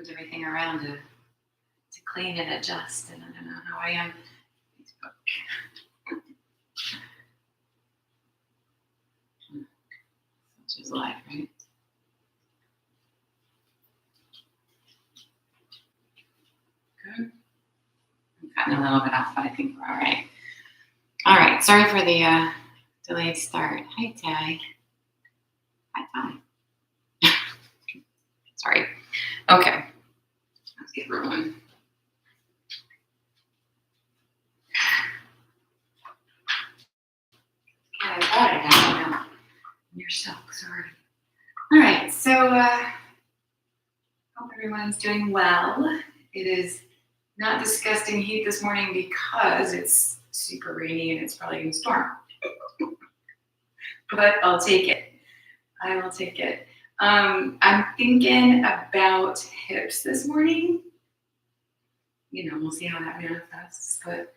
moved everything around to clean and adjust, and I don't know how I am. Facebook. Such is life, right? Good. I've gotten a little bit off, but I think we're all right. All right. Sorry for the delayed start. Hi, Ty. Hi, Ty. Sorry. Okay. Let's get rolling. Yeah, I thought I had it now. You're so sorry. All right. So, hope everyone's doing well. It is not disgusting heat this morning because it's super rainy and it's probably going to storm. But I'll take it. I will take it. I'm thinking about hips this morning. You know, we'll see how that manifests. But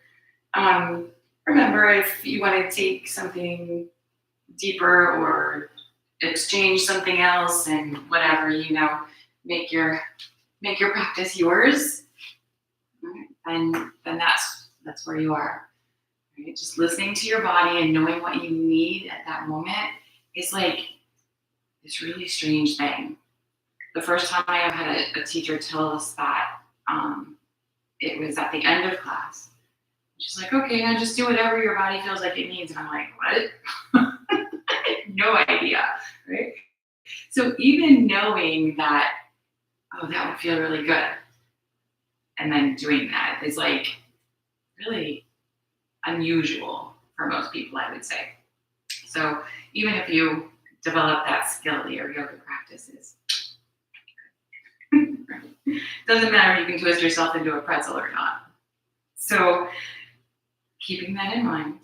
remember, if you want to take something deeper or exchange something else and whatever, you know, make your practice yours. And then that's where you are. Right? Just listening to your body and knowing what you need at that moment is like this really strange thing. The first time I had a teacher tell us that, it was at the end of class. She's like, okay, now just do whatever your body feels like it needs. And I'm like, what? I had no idea, right? So even knowing that, oh, that would feel really good, and then doing that is like really unusual for most people, I would say. So even if you develop that skill, your yoga practices, doesn't matter, you can twist yourself into a pretzel or not. So keeping that in mind,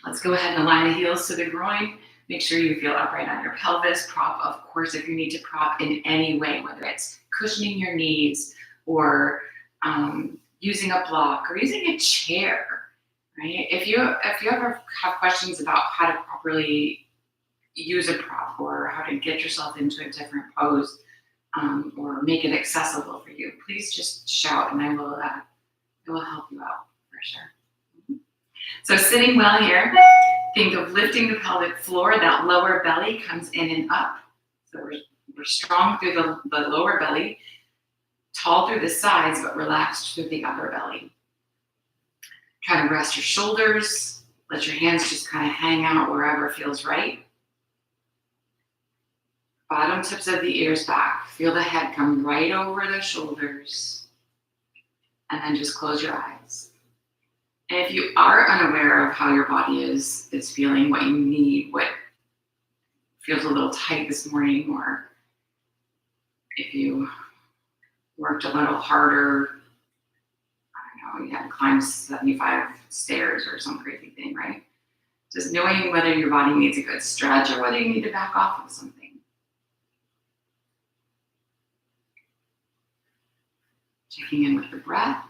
let's go ahead and align the heels to the groin. Make sure you feel upright on your pelvis. Prop, of course, if you need to prop in any way, whether it's cushioning your knees or using a block or using a chair, right? If you ever have questions about how to properly use a prop or how to get yourself into a different pose or make it accessible for you, please just shout and I will help you out for sure. So sitting well here, think of lifting the pelvic floor. That lower belly comes in and up. So we're strong through the lower belly, tall through the sides, but relaxed through the upper belly. Try to rest your shoulders. Let your hands just kind of hang out wherever feels right. Bottom tips of the ears back. Feel the head come right over the shoulders. And then just close your eyes. And if you are unaware of how your body is feeling, what you need, what feels a little tight this morning, or if you worked a little harder, I don't know, you had to climb 75 stairs or some crazy thing, right? Just knowing whether your body needs a good stretch or whether you need to back off of something. Checking in with the breath.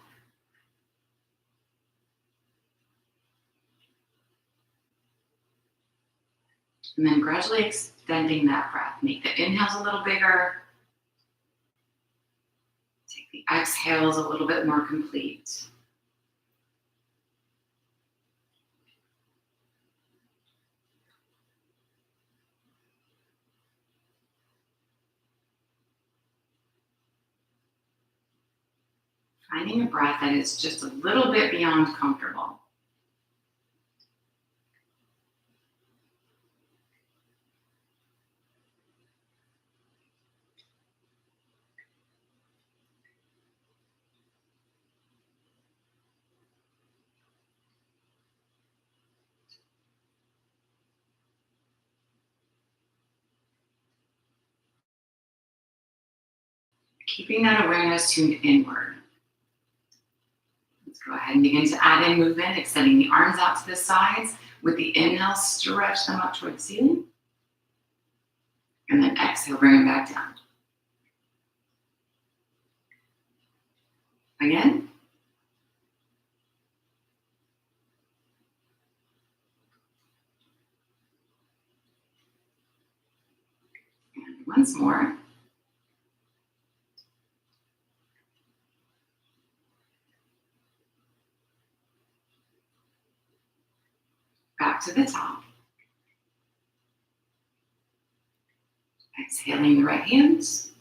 And then gradually extending that breath. Make the inhales a little bigger. Take the exhales a little bit more complete. Finding a breath that is just a little bit beyond comfortable. Keeping that awareness tuned inward. Let's go ahead and begin to add in movement, extending the arms out to the sides. With the inhale, stretch them up toward the ceiling. And then exhale, bring them back down. Again. And once more. Back to the top. Exhaling the right hands,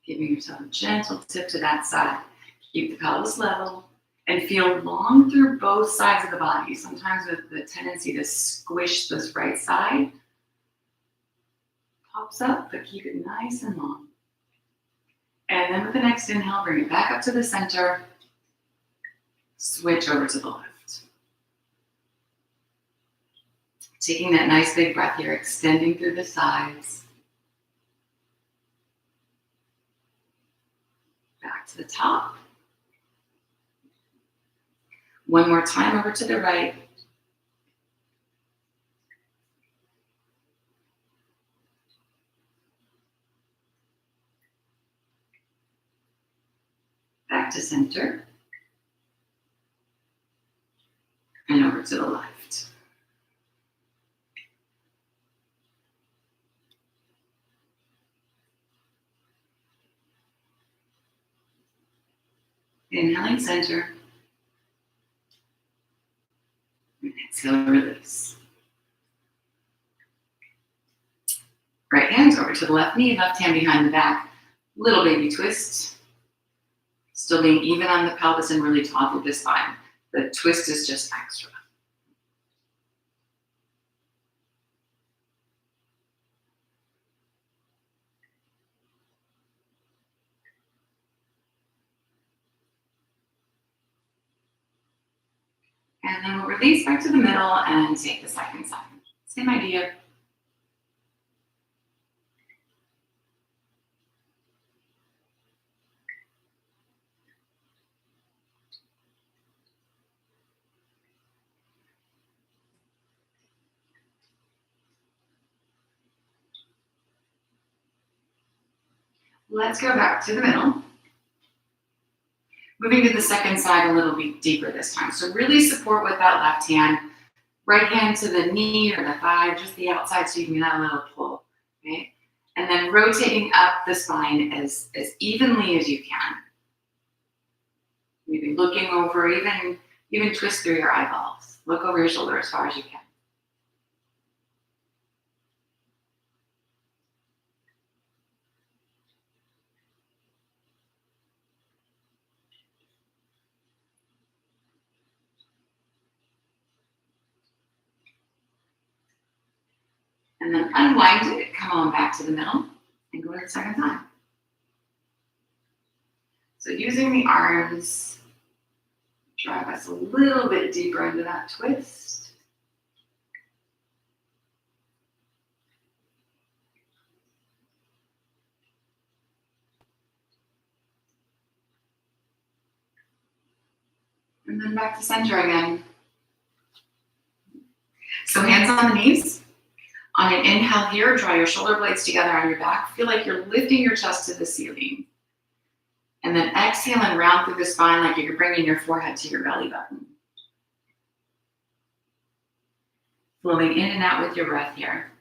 giving yourself a gentle tip to that side. Keep the pelvis level and feel long through both sides of the body. Sometimes with the tendency to squish this right side, pops up, but keep it nice and long. And then with the next inhale, bring it back up to the center. Switch over to the left. Taking that nice big breath here, extending through the sides. Back to the top. One more time over to the right. Back to center. And over to the left. Inhaling center. And exhale, release. Right hand over to the left knee, left hand behind the back. Little baby twist. Still being even on the pelvis and really taut through the spine. The twist is just extra. And then we'll release back to the middle and take the second side. Same idea. Let's go back to the middle. Moving to the second side a little bit deeper this time. So really support with that left hand. Right hand to the knee or the thigh, just the outside so you can get a little pull. Okay? And then rotating up the spine as evenly as you can. Maybe looking over, even twist through your eyeballs. Look over your shoulder as far as you can. And then unwind it, come on back to the middle, and go to the second side. So using the arms, drive us a little bit deeper into that twist. And then back to center again. So hands on the knees. On an inhale here, draw your shoulder blades together on your back. Feel like you're lifting your chest to the ceiling. And then exhale and round through the spine like you're bringing your forehead to your belly button. Flowing in and out with your breath here.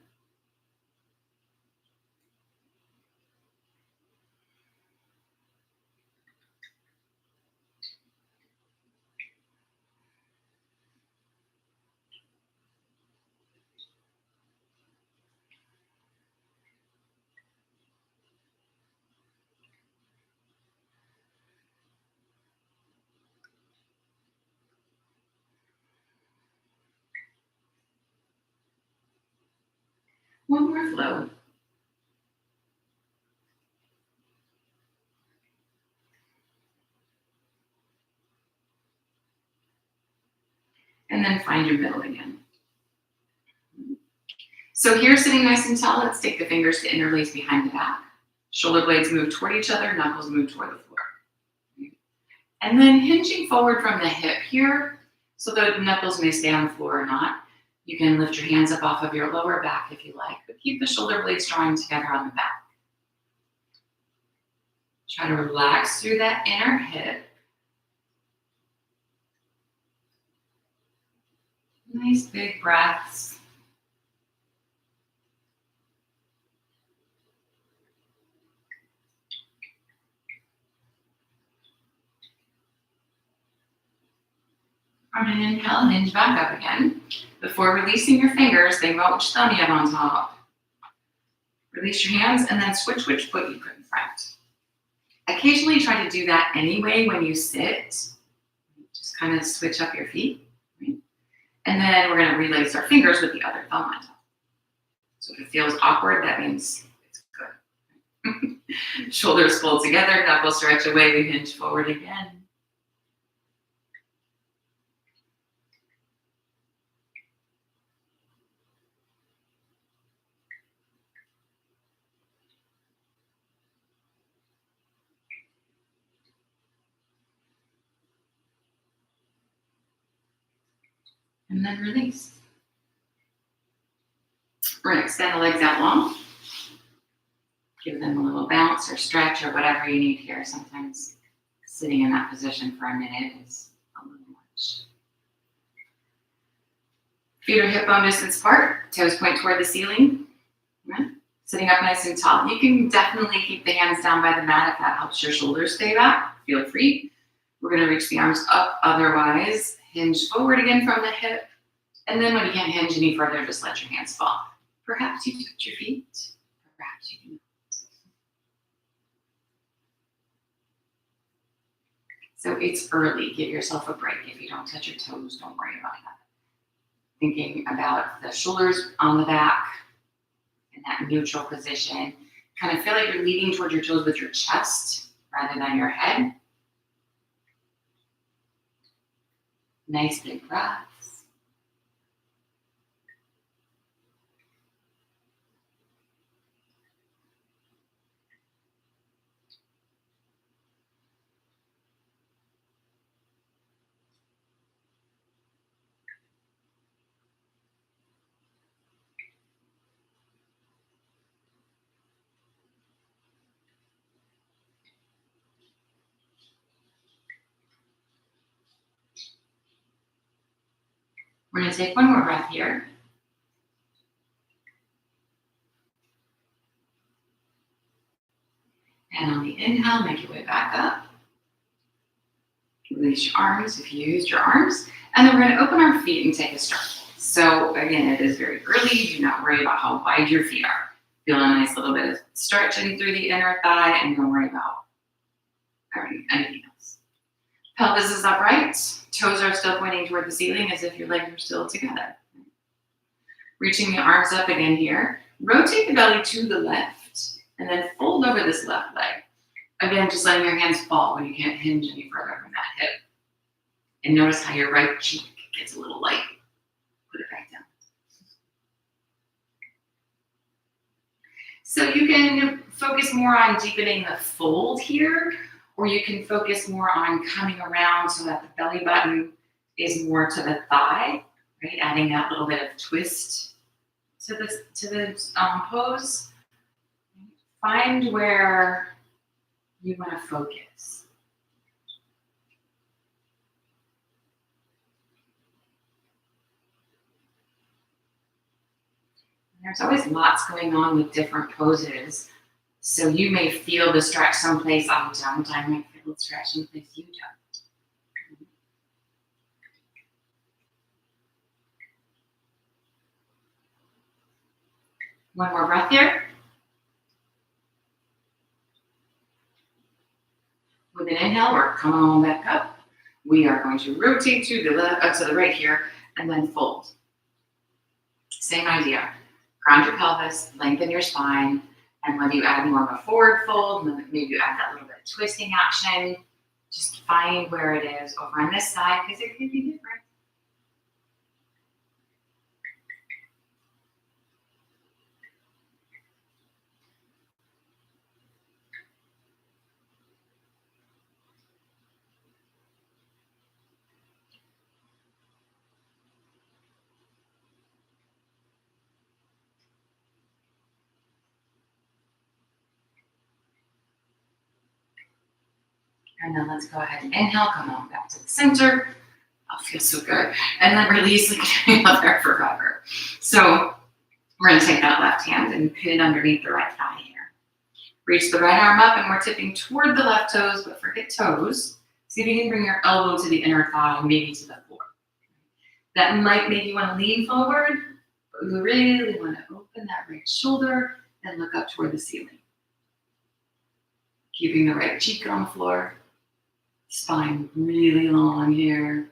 One more flow. And then find your middle again. So here, sitting nice and tall, let's take the fingers to interlace behind the back. Shoulder blades move toward each other, knuckles move toward the floor. And then hinging forward from the hip here, so the knuckles may stay on the floor or not. You can lift your hands up off of your lower back if you like, but keep the shoulder blades drawing together on the back. Try to relax through that inner hip. Nice big breaths. On an inhale, hinge back up again. Before releasing your fingers, think about which thumb you have on top. Release your hands and then switch which foot you put in front. Occasionally try to do that anyway when you sit. Just kind of switch up your feet. Right? And then we're going to release our fingers with the other thumb on top. So if it feels awkward, that means it's good. Shoulders pull together, knuckles stretch away, we hinge forward again. And then release. We're going to extend the legs out long. Give them a little bounce or stretch or whatever you need here. Sometimes sitting in that position for a minute is a little much. Feet are hip bone distance apart. Toes point toward the ceiling. Right. Sitting up nice and tall. You can definitely keep the hands down by the mat if that helps your shoulders stay back. Feel free. We're going to reach the arms up. Otherwise, hinge forward again from the hip. And then when you can't hinge any further, just let your hands fall. Perhaps you touch your feet. Perhaps you do not. So it's early. Give yourself a break. If you don't touch your toes, don't worry about that. Thinking about the shoulders on the back in that neutral position. Kind of feel like you're leaning towards your toes with your chest rather than your head. Nice big breaths. We're going to take one more breath here. And on the inhale, make your way back up. Release your arms if you used your arms. And then we're going to open our feet and take a stretch. So again, it is very early. Do not worry about how wide your feet are. Feel a nice little bit of stretching through the inner thigh and don't worry about anything else. Pelvis is upright. Toes are still pointing toward the ceiling as if your legs are still together. Reaching the arms up again here. Rotate the belly to the left and then fold over this left leg. Again, just letting your hands fall when you can't hinge any further from that hip. And notice how your right cheek gets a little light. Put it back down. So you can focus more on deepening the fold here, or you can focus more on coming around so that the belly button is more to the thigh, right? Adding that little bit of twist to the pose. Find where you want to focus. There's always lots going on with different poses. So you may feel the stretch someplace I don't. I might feel the stretch someplace you don't. One more breath here. With an inhale, we're coming on back up. We are going to rotate to the left, to the right here, and then fold. Same idea. Ground your pelvis, lengthen your spine, and whether you add more of a forward fold, maybe you add that little bit of twisting action, just find where it is over on this side because it could be different. And then let's go ahead and inhale, come on back to the center. Oh, feels so good. And then release like you're there forever. So we're going to take that left hand and put it underneath the right thigh here. Reach the right arm up and we're tipping toward the left toes, but forget toes. See if you can bring your elbow to the inner thigh, maybe to the floor. That might make you want to lean forward, but you really want to open that right shoulder and look up toward the ceiling. Keeping the right cheek on the floor, spine really long here.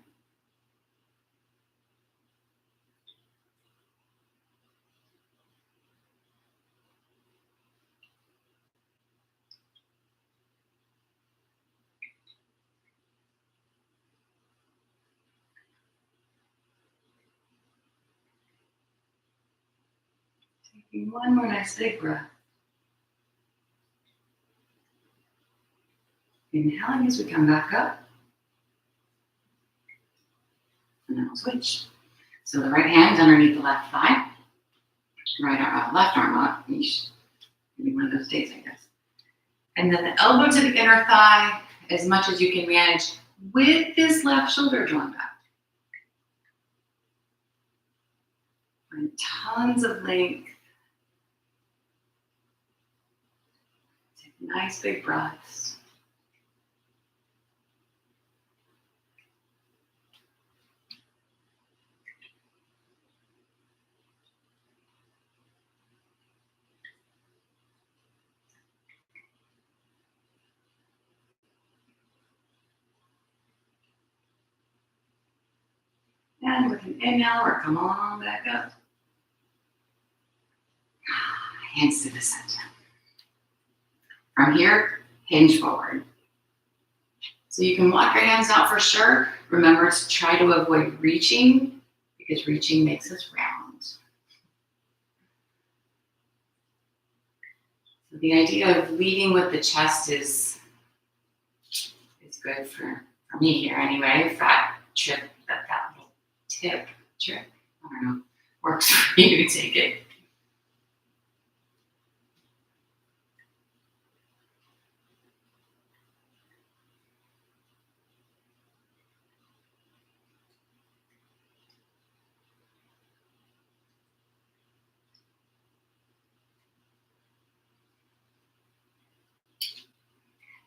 Taking one more nice big breath. Inhaling as we come back up. And then we'll switch. So the right hand's underneath the left thigh. Left arm up. Yeesh. Maybe one of those days, I guess. And then the elbow to the inner thigh as much as you can manage with this left shoulder drawn back. Find tons of length. Take nice big breaths. And with an inhale, we're come on back up. Hands to the center. From here, hinge forward. So you can walk your hands out for sure. Remember to try to avoid reaching because reaching makes us round. So the idea of leading with the chest is good for me here anyway. That little tip, trick, I don't know, works for you to take it.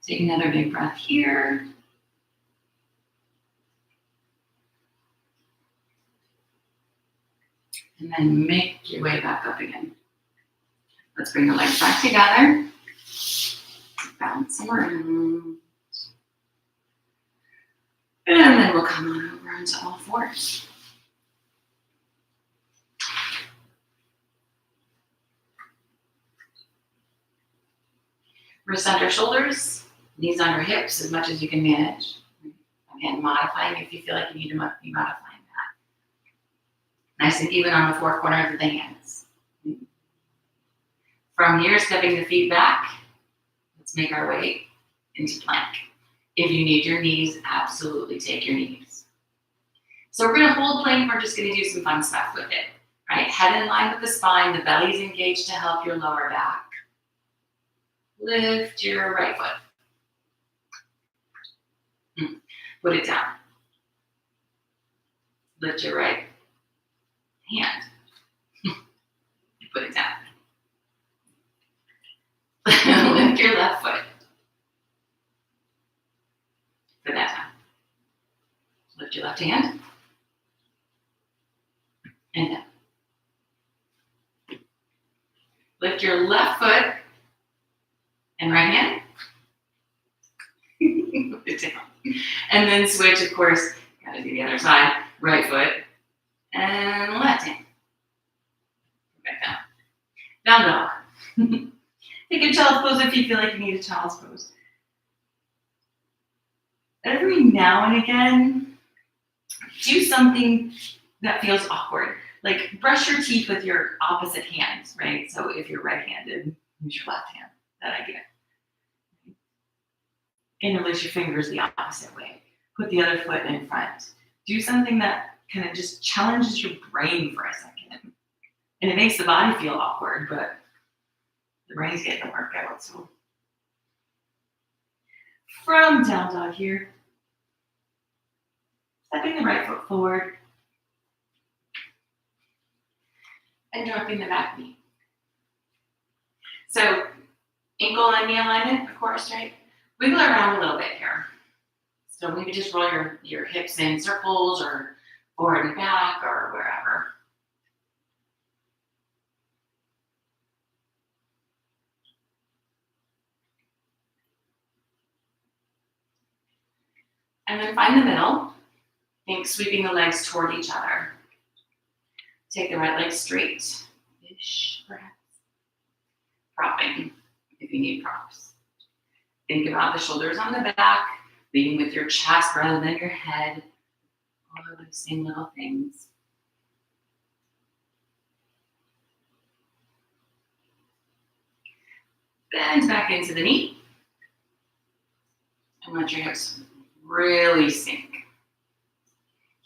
Take another big breath here. And then make your way back up again. Let's bring the legs back together. Bounce them around. And then we'll come on over onto all fours. Wrists under shoulders, knees under hips as much as you can manage. Again, modifying if you feel like you need to be modifying that. Nice and even on the four corners of the hands. From here, stepping the feet back, let's make our way into plank. If you need your knees, absolutely take your knees. So we're gonna hold plank, we're just gonna do some fun stuff with it, right? Head in line with the spine, the belly's engaged to help your lower back. Lift your right foot. Put it down. Lift your right hand. Put it down. Lift your left foot. Put that down. Lift your left hand. And down. Lift your left foot and right hand. Put it down. And then switch, of course, gotta do the other side. Right foot and left hand. Back down. Down dog. Take a child's pose if you feel like you need a child's pose. Every now and again, do something that feels awkward. Like brush your teeth with your opposite hand, right? So if you're right-handed, use your left hand. That idea. Interlace your fingers the opposite way. Put the other foot in front. Do something that kind of just challenges your brain for a second. And it makes the body feel awkward, but the brain's getting to work out. So from down dog here, stepping the right foot forward and dropping the back knee. So ankle and knee alignment, of course, right? Wiggle around a little bit here. So maybe just roll your hips in circles or forward and back or wherever. And then find the middle. Think sweeping the legs toward each other. Take the right leg straight-ish, perhaps. Propping, if you need props. Think about the shoulders on the back, leading with your chest rather than your head. All of those same little things. Bend back into the knee. And let your hips really sink.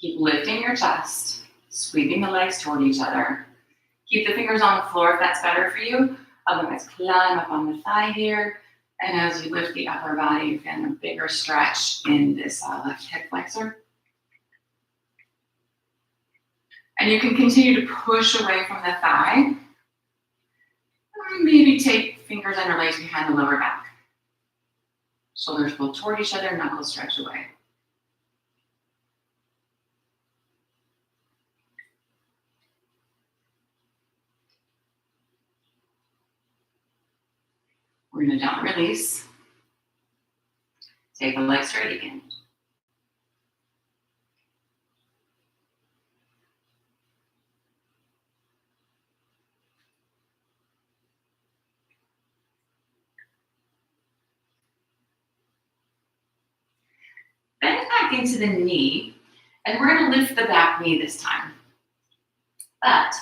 Keep lifting your chest, sweeping the legs toward each other. Keep the fingers on the floor if that's better for you. Otherwise, climb up on the thigh here. And as you lift the upper body, you feel a bigger stretch in this left hip flexor. And you can continue to push away from the thigh. Maybe take fingers interlaced behind the lower back. Shoulders pull toward each other, knuckles stretch away. We're going to down release. Take the leg straight again. Bend back into the knee, and we're going to lift the back knee this time. But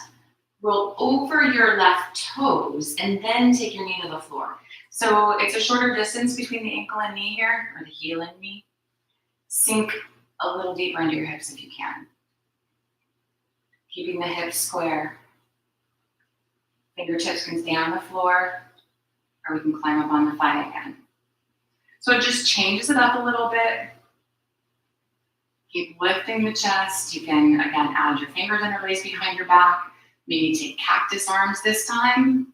roll over your left toes and then take your knee to the floor. So it's a shorter distance between the ankle and knee here, or the heel and knee. Sink a little deeper into your hips if you can. Keeping the hips square. Fingertips can stay on the floor, or we can climb up on the thigh again. So it just changes it up a little bit. Keep lifting the chest. You can, again, add your fingers interlaced behind your back. Maybe take cactus arms this time.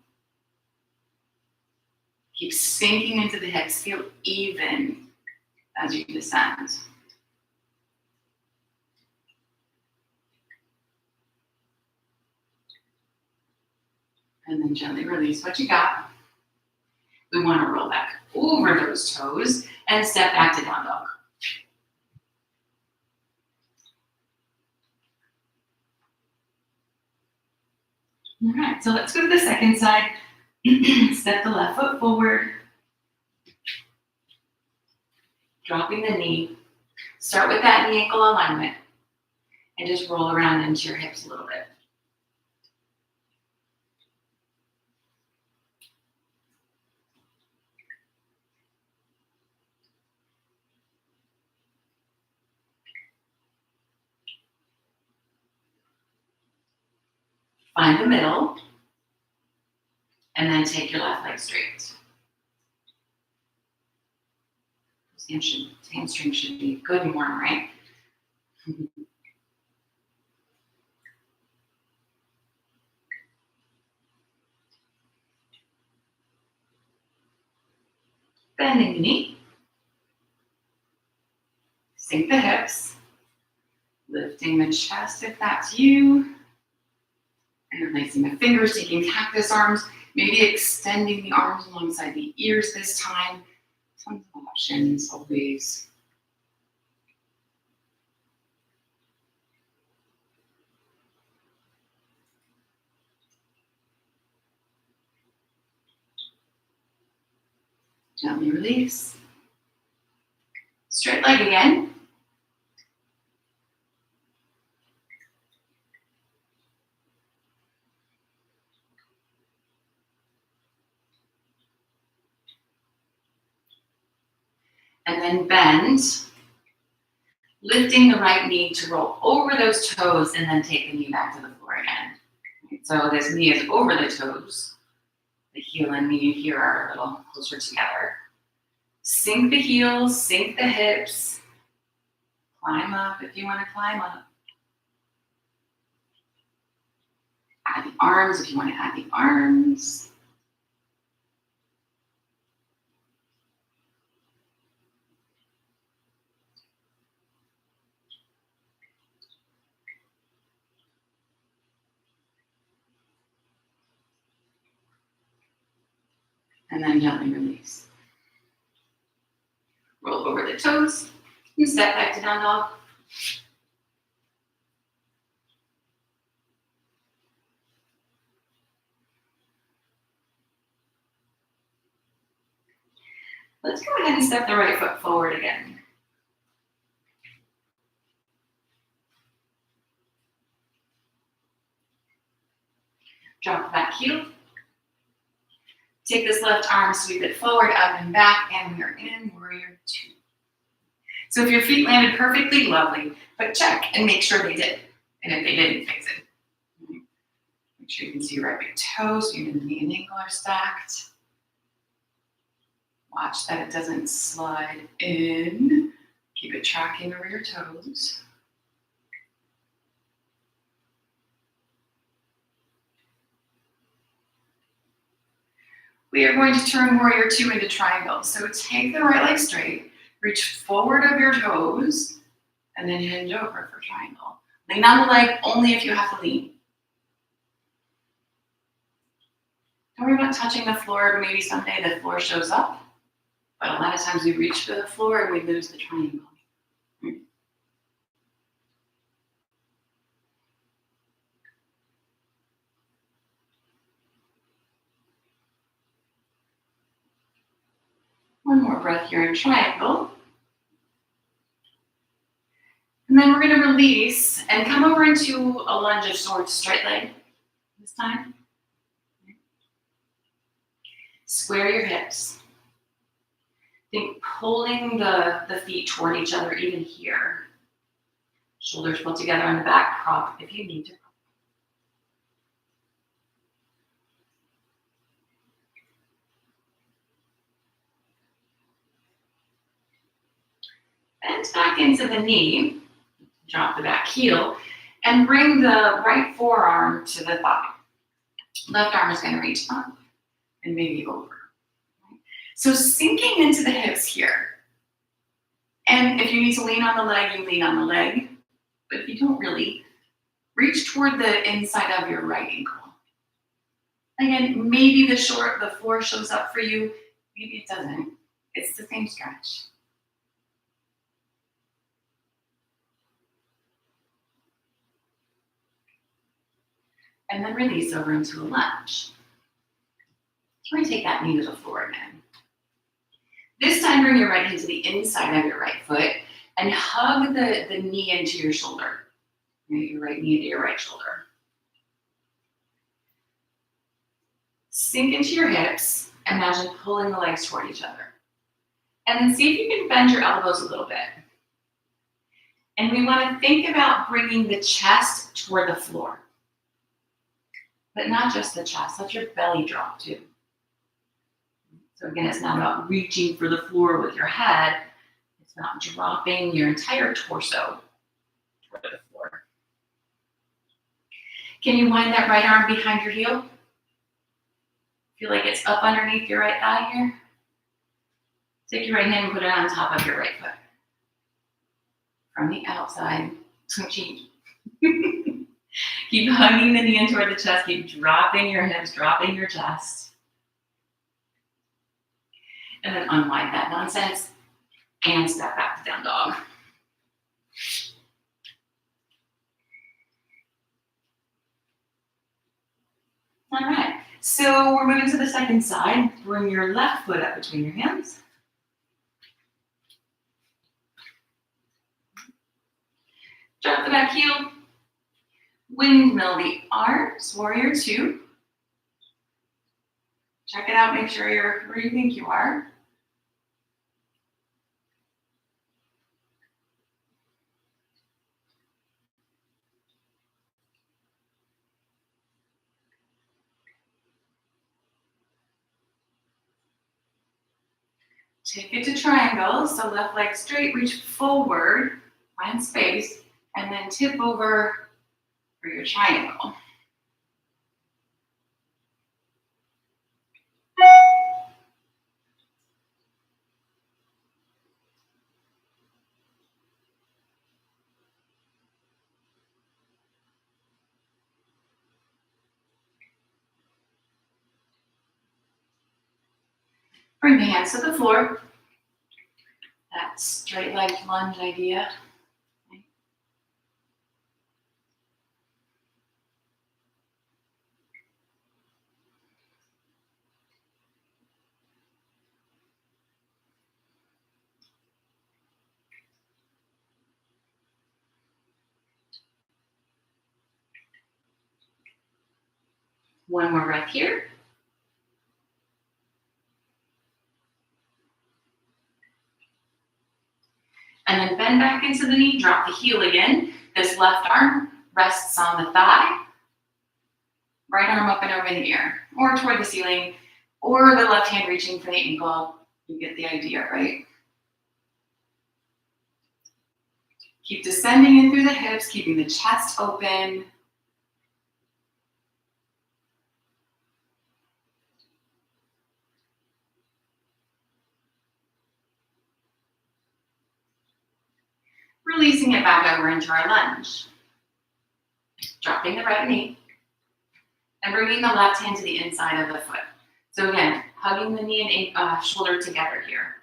Keep sinking into the hips. Feel even as you descend. And then gently release what you got. We want to roll back over those toes and step back to down dog. All right, so let's go to the second side. Step the left foot forward. Dropping the knee. Start with that knee ankle alignment and just roll around into your hips a little bit. Find the middle, and then take your left leg straight. Hamstring should be good and warm, right? Bending the knee. Sink the hips. Lifting the chest if that's you. And releasing the fingers, taking cactus arms, maybe extending the arms alongside the ears this time. Tons of options always. Gently release. Straight leg again. And then bend, lifting the right knee to roll over those toes and then take the knee back to the floor again. So this knee is over the toes. The heel and knee here are a little closer together. Sink the heels, sink the hips. Climb up if you want to climb up. Add the arms if you want to add the arms. And then gently release. Roll over the toes and step back to down dog. Let's go ahead and step the right foot forward again. Drop the back heel. Take this left arm, sweep it forward, up and back, and we are in warrior two. So if your feet landed perfectly, lovely, but check and make sure they did. And if they didn't, fix it. Make sure you can see your right big toe, so your knee and ankle are stacked. Watch that it doesn't slide in. Keep it tracking over your toes. We are going to turn warrior two into triangle. So take the right leg straight, reach forward of your toes, and then hinge over for triangle. Lean on the leg only if you have to lean. Don't worry about touching the floor. Maybe someday the floor shows up, but a lot of times we reach for the floor and we lose the triangle. One more breath here in triangle. And then we're going to release and come over into a lunge of swords, straight leg this time. Square your hips. Think pulling the feet toward each other, even here. Shoulders pulled together on the back, prop if you need to. Bend back into the knee, drop the back heel, and bring the right forearm to the thigh. Left arm is going to reach up and maybe over. So sinking into the hips here. And if you need to lean on the leg, you lean on the leg. But if you don't really, reach toward the inside of your right ankle. Again, maybe the floor shows up for you. Maybe it doesn't. It's the same stretch. And then release over into a lunge. Try and take that knee to the floor again. This time, bring your right hand to the inside of your right foot and hug the knee into your shoulder. Your right knee into your right shoulder. Sink into your hips. Imagine pulling the legs toward each other. And then see if you can bend your elbows a little bit. And we want to think about bringing the chest toward the floor. But not just the chest, let your belly drop too. So again, it's not about reaching for the floor with your head. It's about dropping your entire torso toward the floor. Can you wind that right arm behind your heel? Feel like it's up underneath your right thigh here? Take your right hand and put it on top of your right foot. From the outside, keep hugging the knee in toward the chest. Keep dropping your hips, dropping your chest. And then unwind that nonsense and step back to down dog. All right, so we're moving to the second side. Bring your left foot up between your hands. Drop the back heel. Windmill the arms, warrior two. Check it out, make sure you're where you think you are. Take it to triangle, so left leg straight, reach forward, find space, and then tip over for your triangle. Bring the hands to the floor. That straight leg lunge idea. One more breath here. And then bend back into the knee, drop the heel again. This left arm rests on the thigh. Right arm up and over in the air, or toward the ceiling, or the left hand reaching for the ankle. You get the idea, right? Keep descending in through the hips, keeping the chest open. Releasing it back over into our lunge. Dropping the right knee and bringing the left hand to the inside of the foot. So again, hugging the knee and shoulder together here.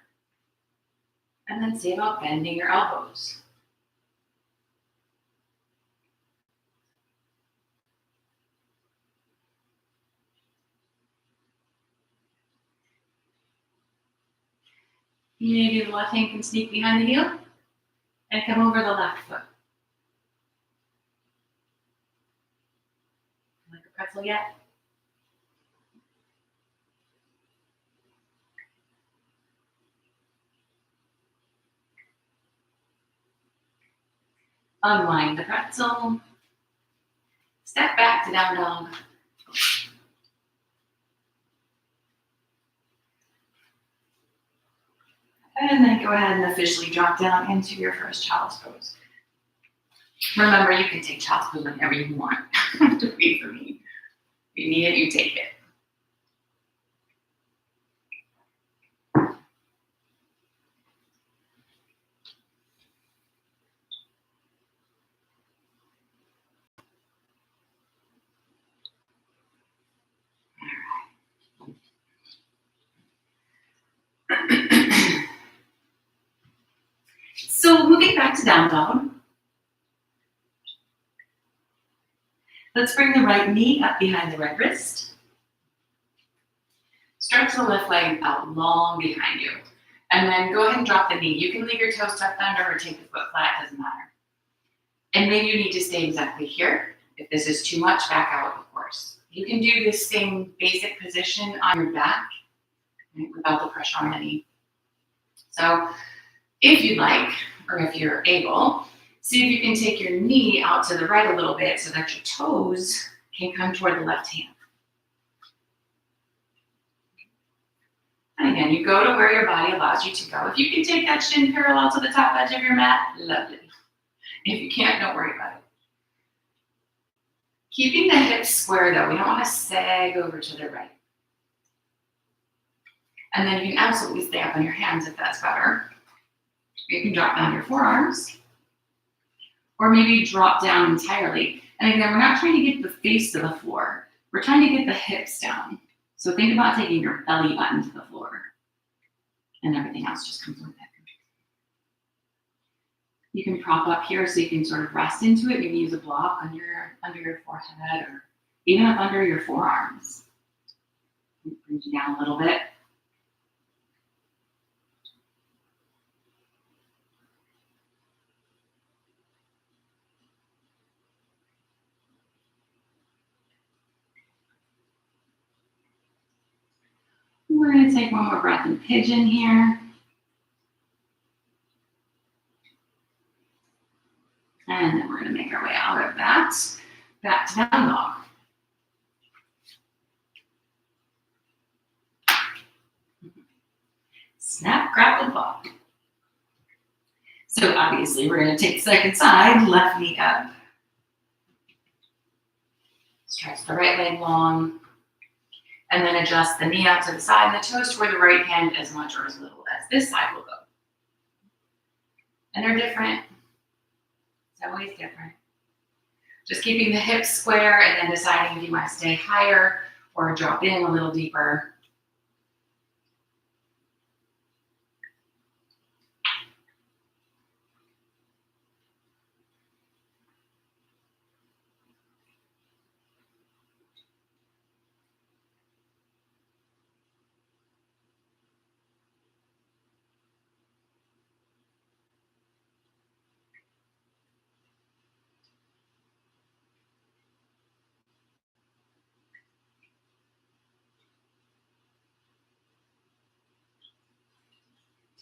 And then see about bending your elbows. Maybe the left hand can sneak behind the heel and come over the left foot. Like a pretzel yet? Unwind the pretzel. Step back to down dog. And then go ahead and officially drop down into your first child's pose. Remember, you can take child's pose whenever you want. Don't wait for me. If you need it, you take it. So moving back to down dog. Let's bring the right knee up behind the right wrist. Stretch the left leg out long behind you. And then go ahead and drop the knee. You can leave your toes tucked under or take the foot flat, doesn't matter. And maybe you need to stay exactly here. If this is too much, back out, of course. You can do this same basic position on your back, right, without the pressure on the knee. So if you'd like, or if you're able, see if you can take your knee out to the right a little bit so that your toes can come toward the left hand. And again, you go to where your body allows you to go. If you can take that shin parallel to the top edge of your mat, lovely. If you can't, don't worry about it. Keeping the hips square though, we don't want to sag over to the right. And then you can absolutely stay up on your hands if that's better. You can drop down your forearms, or maybe drop down entirely. And again, we're not trying to get the face to the floor. We're trying to get the hips down. So think about taking your belly button to the floor, and everything else just comes with it. You can prop up here so you can sort of rest into it. Maybe use a block under your forehead, or even up under your forearms. Bring you down a little bit. We're going to take one more breath in pigeon here. And then we're going to make our way out of that. Back to down dog. Snap, grab, and pop. So obviously we're going to take the second side, left knee up. Stretch the right leg long. And then adjust the knee out to the side and the toes toward the right hand as much or as little as this side will go. And they're different. It's always different. Just keeping the hips square and then deciding if you want to stay higher or drop in a little deeper.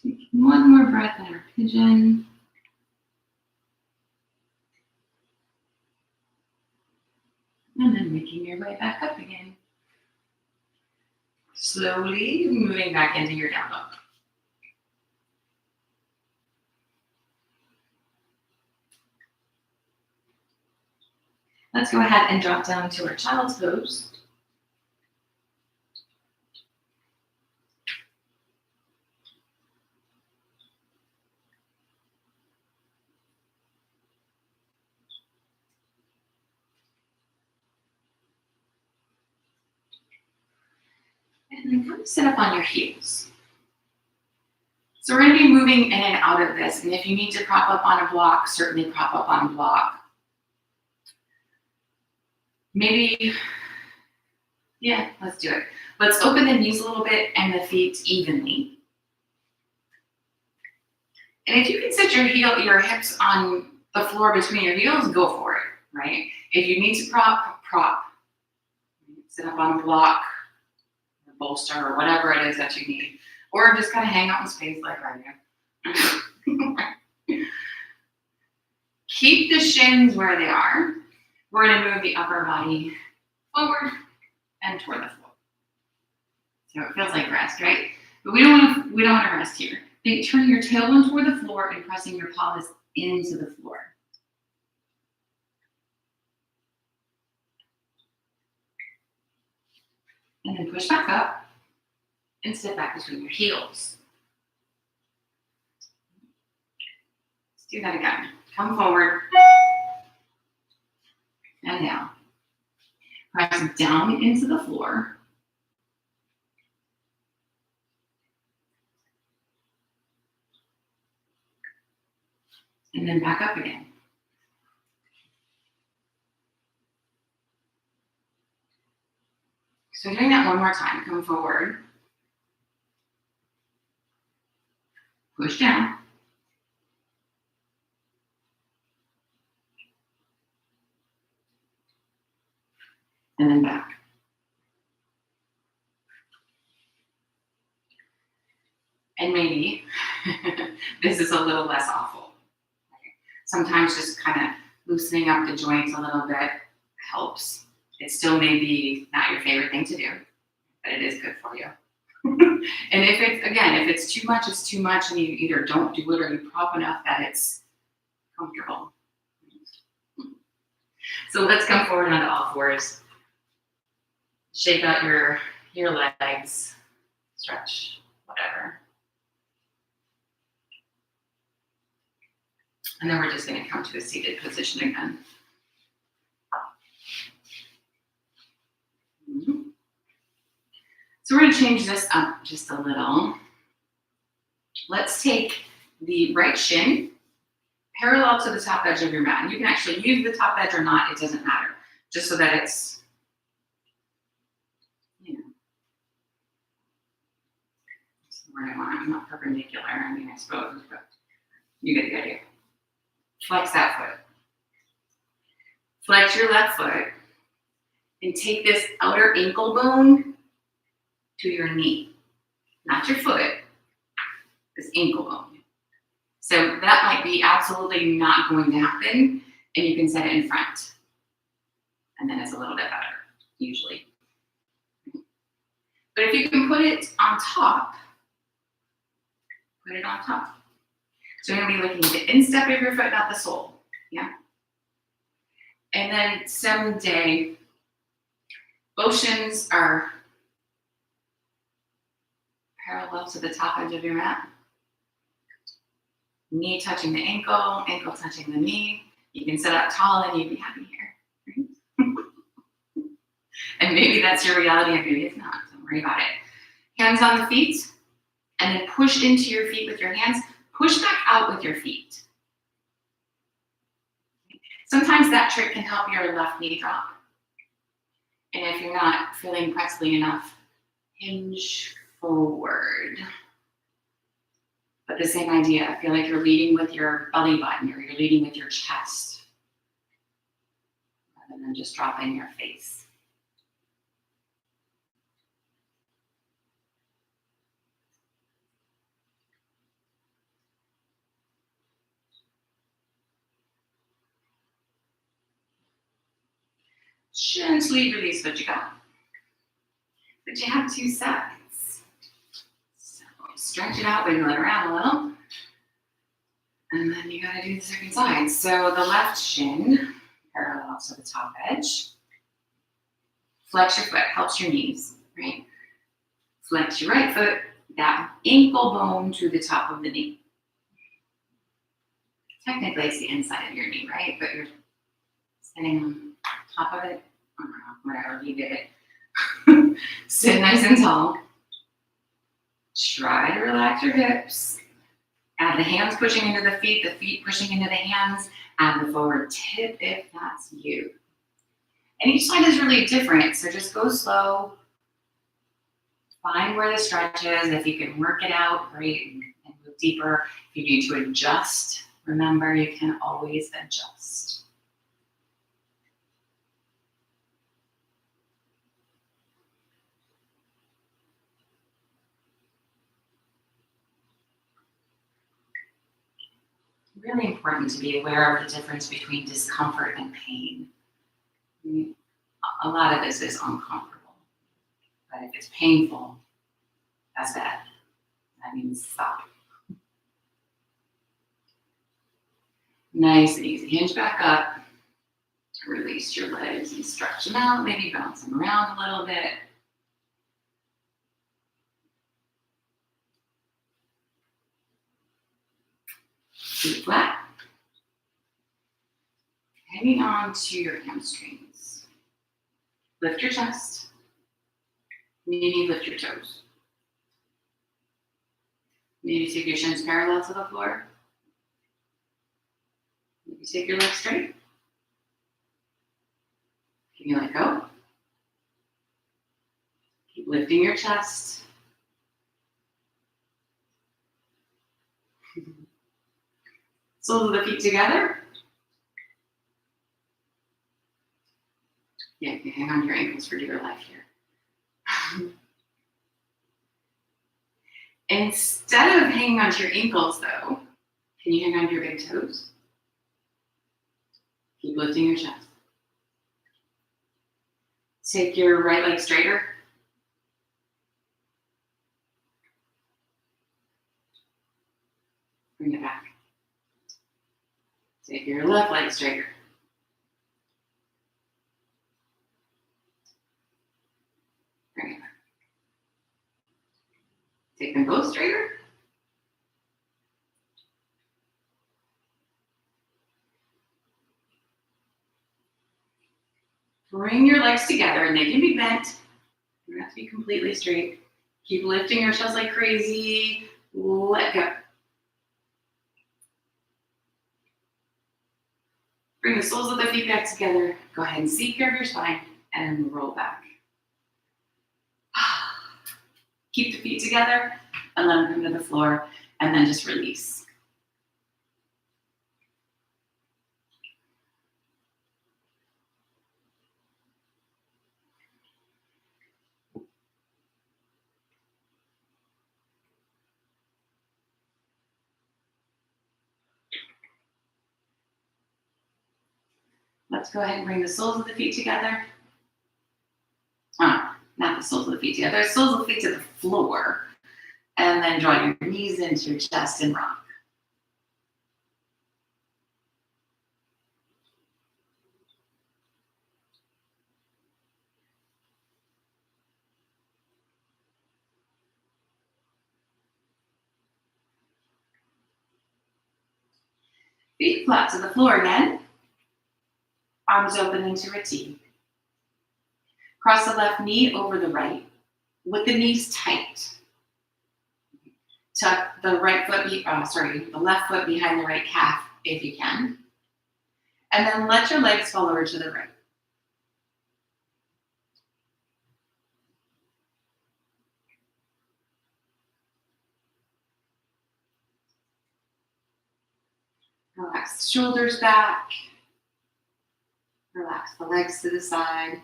Take one more breath in our pigeon. And then making your way back up again. Slowly moving back into your down dog. Let's go ahead and drop down to our child's pose. And then come sit up on your heels. So we're going to be moving in and out of this. And if you need to prop up on a block, certainly prop up on a block. Maybe, yeah, let's do it. Let's open the knees a little bit and the feet evenly. And if you can sit your hips on the floor between your heels, go for it, right? If you need to prop. Sit up on a block, a bolster, or whatever it is that you need. Or just kind of hang out in space like I do. Keep the shins where they are. We're going to move the upper body forward and toward the floor. So it feels like rest, right? But we don't want to rest here. Think turning your tailbone toward the floor and pressing your pelvis into the floor. And then push back up and step back between your heels. Let's do that again. Come forward and down. Press down into the floor. And then back up again. So doing that one more time. Come forward. Push down. And then back. And maybe this is a little less awful. Right? Sometimes just kind of loosening up the joints a little bit helps. It still may be not your favorite thing to do, but it is good for you. And if it's too much, it's too much, and you either don't do it or you prop enough that it's comfortable. So let's come forward onto all fours. Shake out your legs, stretch, whatever. And then we're just going to come to a seated position again. So we're going to change this up just a little. Let's take the right shin parallel to the top edge of your mat. And you can actually use the top edge or not, it doesn't matter. Just so that it's, where I want it. Not perpendicular, I suppose, but you get the idea. Flex that foot. Flex your left foot and take this outer ankle bone to your knee. Not your foot, this ankle bone. So that might be absolutely not going to happen, and you can set it in front. And then it's a little bit better, usually. But if you can put it on top, put it on top. So you're going to be looking at the instep of your foot, not the sole. Yeah. And then 7-day. Both shins are parallel to the top edge of your mat. Knee touching the ankle, ankle touching the knee. You can sit up tall and you'd be happy here. Right? And maybe that's your reality and maybe it's not. Don't worry about it. Hands on the feet. And then push into your feet with your hands. Push back out with your feet. Sometimes that trick can help your left knee drop. And if you're not feeling pressly enough, hinge forward. But the same idea, I feel like you're leading with your belly button or you're leading with your chest rather than just dropping your face. Gently release what you got. But you have two sides. So stretch it out, wiggle it around a little. And then you gotta do the second side. So the left shin parallel to the top edge. Flex your foot, helps your knees, right? Flex your right foot, that ankle bone to the top of the knee. Technically, it's the inside of your knee, right? But you're sitting on top of it. I don't know, whatever, you get it. Sit nice and tall. Try to relax your hips. Add the hands pushing into the feet pushing into the hands. Add the forward tip if that's you. And each side is really different, so just go slow. Find where the stretch is. If you can work it out, great, and move deeper. If you need to adjust, remember you can always adjust. Really important to be aware of the difference between discomfort and pain. A lot of this is uncomfortable, but if it's painful, that's bad. That means stop. Nice and easy. Hinge back up. Release your legs and stretch them out. Maybe bounce them around a little bit. Feet flat. Hanging on to your hamstrings. Lift your chest. Maybe lift your toes. Maybe take your shins parallel to the floor. Maybe take your legs straight. Can you let go? Keep lifting your chest. Soles of the feet together. Yeah, you can hang on to your ankles for dear life here. Instead of hanging onto your ankles, though, can you hang on to your big toes? Keep lifting your chest. Take your right leg straighter. Bring it back. Take your left leg straighter. Bring it back. Take them both straighter. Bring your legs together, and they can be bent. You don't have to be completely straight. Keep lifting your chest like crazy. Let go. Bring the soles of the feet back together. Go ahead and seat curve your spine and roll back. Keep the feet together and let them come to the floor, and then just release. Let's go ahead and bring the soles of the feet together. Not the soles of the feet together, soles of the feet to the floor. And then draw your knees into your chest and rock. Feet flat to the floor again. Arms open into a T. Cross the left knee over the right with the knees tight. Tuck the the left foot behind the right calf if you can. And then let your legs fall over to the right. Relax the shoulders back. Relax the legs to the side.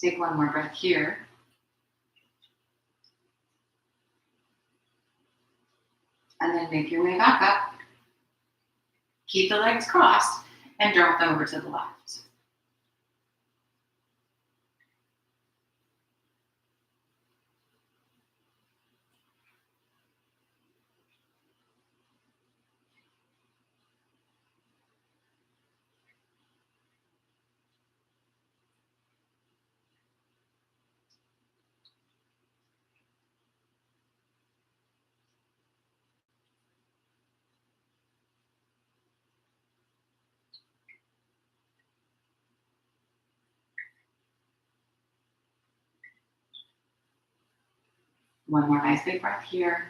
Take one more breath here. And then make your way back up. Keep the legs crossed and drop them over to the left. One more nice big breath here.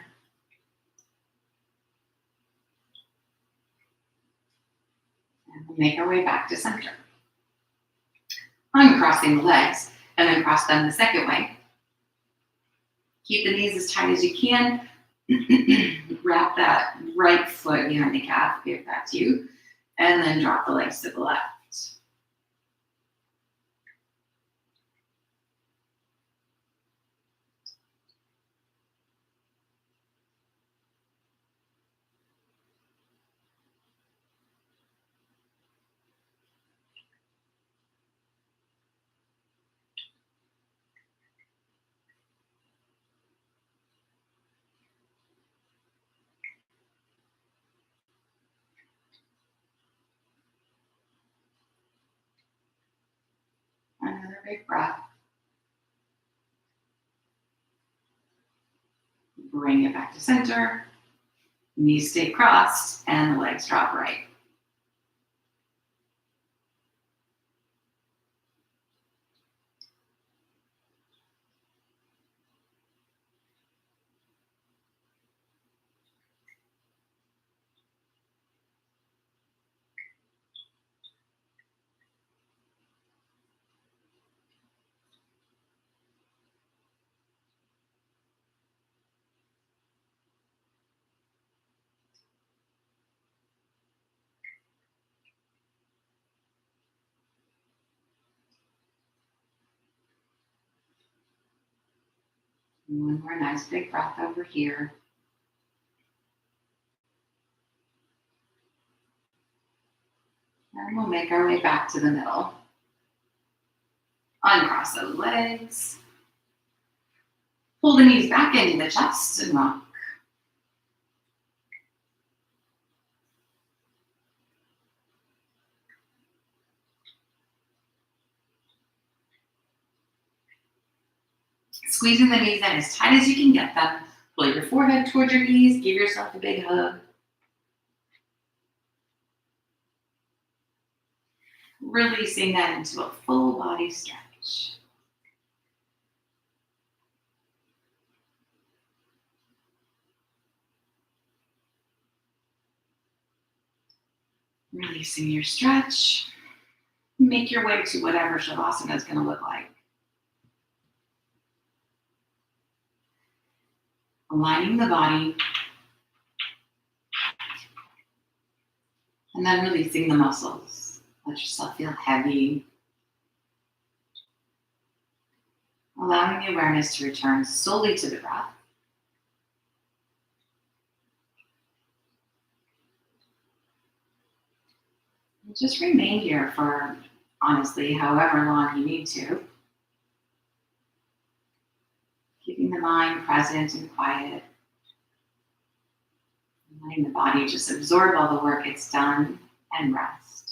And we'll make our way back to center. Uncrossing the legs and then cross them the second way. Keep the knees as tight as you can. Wrap that right foot behind the calf if that's you. And then drop the legs to the left. Another big breath. Bring it back to center. Knees stay crossed and the legs drop right. One more nice big breath over here. And we'll make our way back to the middle. Uncross those legs. Pull the knees back into the chest and rock. Squeezing the knees in as tight as you can get them. Pull your forehead towards your knees. Give yourself a big hug. Releasing that into a full body stretch. Releasing your stretch. Make your way to whatever Shavasana is going to look like. Aligning the body. And then releasing the muscles. Let yourself feel heavy. Allowing the awareness to return solely to the breath. And just remain here for, honestly, however long you need to. Keeping the mind present and quiet. And letting the body just absorb all the work it's done and rest.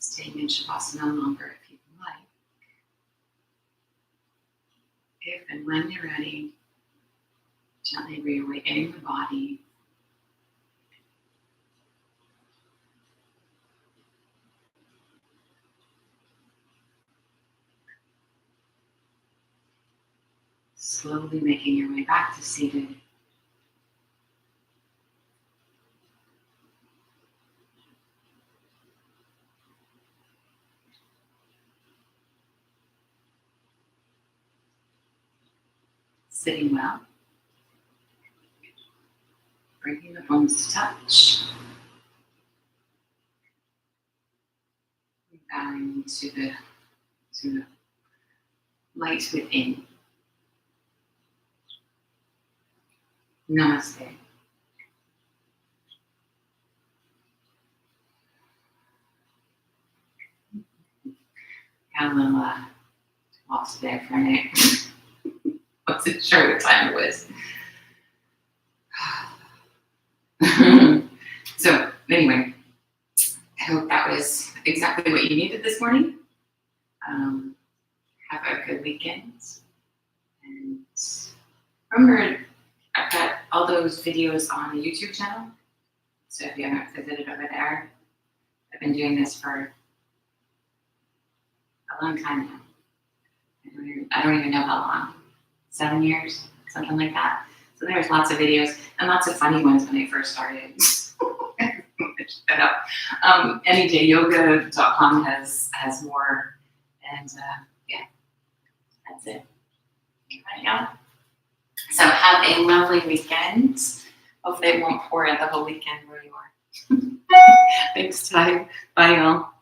Staying in Shavasana longer if you like. If and when you're ready, gently reawakening the body. Slowly making your way back to seated. Sitting well. Bringing the bones to touch. Bowing to the light within. Namaste. Got a little lost there for a minute. Wasn't sure what time it was. So anyway, I hope that was exactly what you needed this morning. Have a good weekend. And remember, I've got all those videos on the YouTube channel. So if you haven't visited over there, I've been doing this for a long time now. I don't even know how long. 7 years, something like that. So there's lots of videos and lots of funny ones when I first started. Shut up. Anyjyoga.com has more, and yeah, that's it. Right now. So have a lovely weekend. Hopefully it won't pour out the whole weekend where you are. Thanks, Ty. Bye, y'all.